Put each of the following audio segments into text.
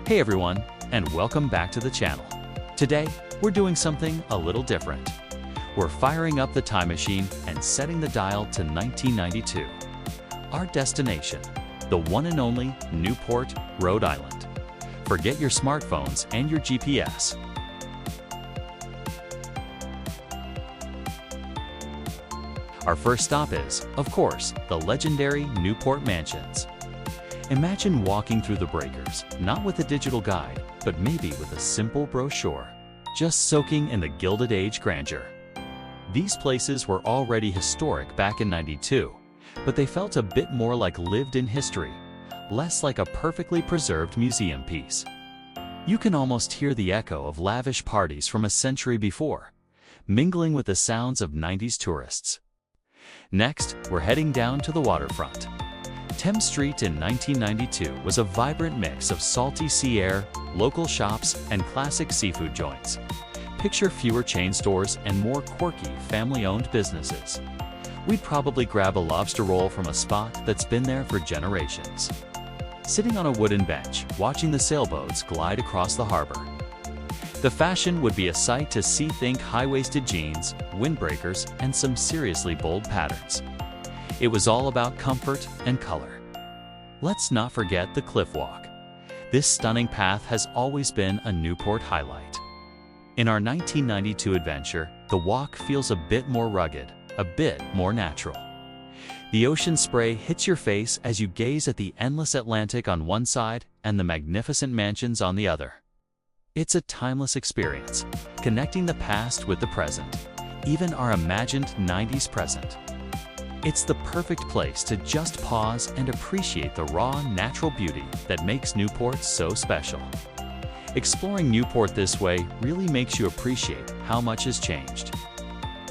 Hey everyone, and welcome back to the channel. Today, we're doing something a little different. We're firing up the time machine and setting the dial to 1992. Our destination, the one and only Newport, Rhode Island. Forget your smartphones and your GPS. Our first stop is, of course, the legendary Newport Mansions. Imagine walking through the breakers, not with a digital guide, but maybe with a simple brochure, just soaking in the Gilded Age grandeur. These places were already historic back in '92, but they felt a bit more like lived-in history, less like a perfectly preserved museum piece. You can almost hear the echo of lavish parties from a century before, mingling with the sounds of '90s tourists. Next, we're heading down to the waterfront. Thames Street in 1992 was a vibrant mix of salty sea air, local shops, and classic seafood joints. Picture fewer chain stores and more quirky, family-owned businesses. We'd probably grab a lobster roll from a spot that's been there for generations. Sitting on a wooden bench, watching the sailboats glide across the harbor. The fashion would be a sight to see. Think high-waisted jeans, windbreakers, and some seriously bold patterns. It was all about comfort and color. Let's not forget the cliff walk. This stunning path has always been a Newport highlight. In our 1992 adventure, the walk feels a bit more rugged, a bit more natural. The ocean spray hits your face as you gaze at the endless Atlantic on one side and the magnificent mansions on the other. It's a timeless experience, connecting the past with the present, even our imagined '90s present. It's the perfect place to just pause and appreciate the raw, natural beauty that makes Newport so special. Exploring Newport this way really makes you appreciate how much has changed,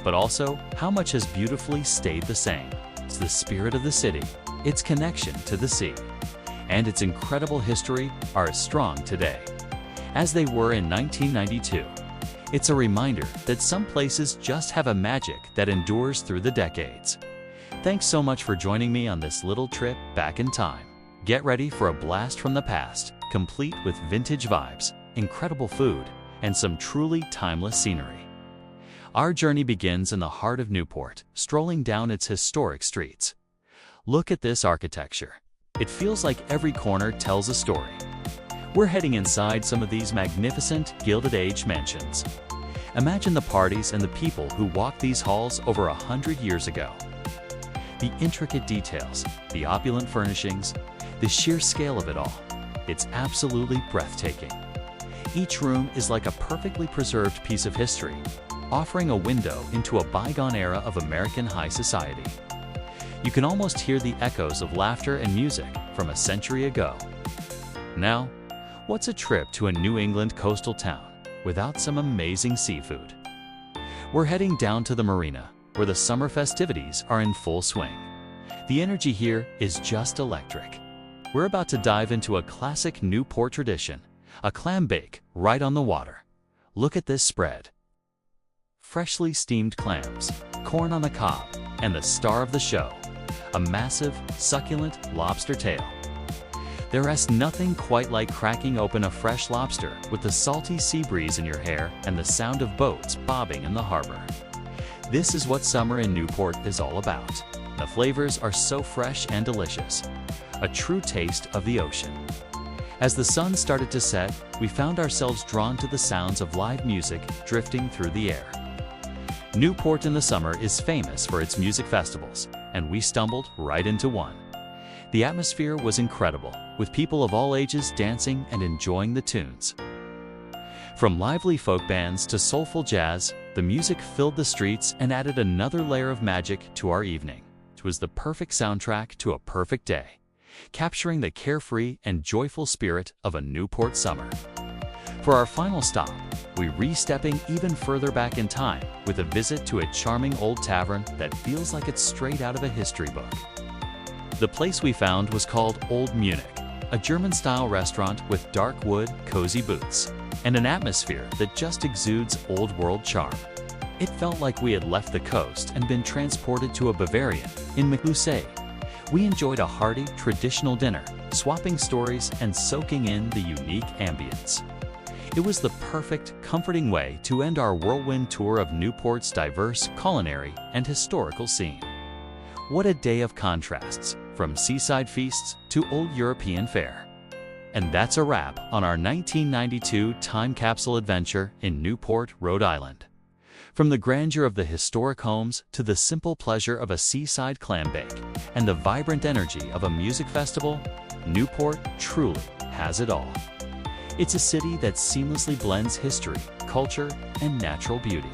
but also how much has beautifully stayed the same. It's the spirit of the city, its connection to the sea, and its incredible history are as strong today as they were in 1992. It's a reminder that some places just have a magic that endures through the decades. Thanks so much for joining me on this little trip back in time. Get ready for a blast from the past, complete with vintage vibes, incredible food, and some truly timeless scenery. Our journey begins in the heart of Newport, strolling down its historic streets. Look at this architecture. It feels like every corner tells a story. We're heading inside some of these magnificent Gilded Age mansions. Imagine the parties and the people who walked these halls over 100 years ago. The intricate details, the opulent furnishings, the sheer scale of it all. It's absolutely breathtaking. Each room is like a perfectly preserved piece of history, offering a window into a bygone era of American high society. You can almost hear the echoes of laughter and music from a century ago. Now, what's a trip to a New England coastal town without some amazing seafood? We're heading down to the marina, where the summer festivities are in full swing. The energy here is just electric. We're about to dive into a classic Newport tradition, a clam bake right on the water. Look at this spread. Freshly steamed clams, corn on the cob, and the star of the show, a massive, succulent lobster tail. There is nothing quite like cracking open a fresh lobster with the salty sea breeze in your hair and the sound of boats bobbing in the harbor. This is what summer in Newport is all about. The flavors are so fresh and delicious, a true taste of the ocean. As the sun started to set, we found ourselves drawn to the sounds of live music drifting through the air. Newport in the summer is famous for its music festivals, and we stumbled right into one. The atmosphere was incredible, with people of all ages dancing and enjoying the tunes. From lively folk bands to soulful jazz, the music filled the streets and added another layer of magic to our evening. It was the perfect soundtrack to a perfect day, capturing the carefree and joyful spirit of a Newport summer. For our final stop, we re-stepping even further back in time with a visit to a charming old tavern that feels like it's straight out of a history book. The place we found was called Old Munich, a German-style restaurant with dark wood, cozy booths, and an atmosphere that just exudes old-world charm. It felt like we had left the coast and been transported to a Bavarian in Mclusay, We enjoyed a hearty, traditional dinner, swapping stories and soaking in the unique ambience. It was the perfect, comforting way to end our whirlwind tour of Newport's diverse culinary and historical scene. What a day of contrasts, from seaside feasts to old European fare. And that's a wrap on our 1992 time capsule adventure in Newport, Rhode Island. From the grandeur of the historic homes to the simple pleasure of a seaside clam bake and the vibrant energy of a music festival, Newport truly has it all. It's a city that seamlessly blends history, culture, and natural beauty.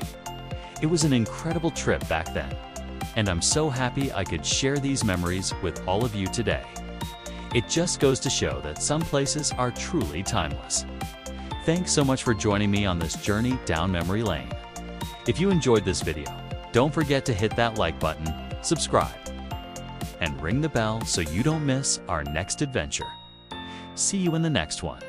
It was an incredible trip back then, and I'm so happy I could share these memories with all of you today. It just goes to show that some places are truly timeless. Thanks so much for joining me on this journey down memory lane. If you enjoyed this video, don't forget to hit that like button, subscribe, and ring the bell so you don't miss our next adventure. See you in the next one.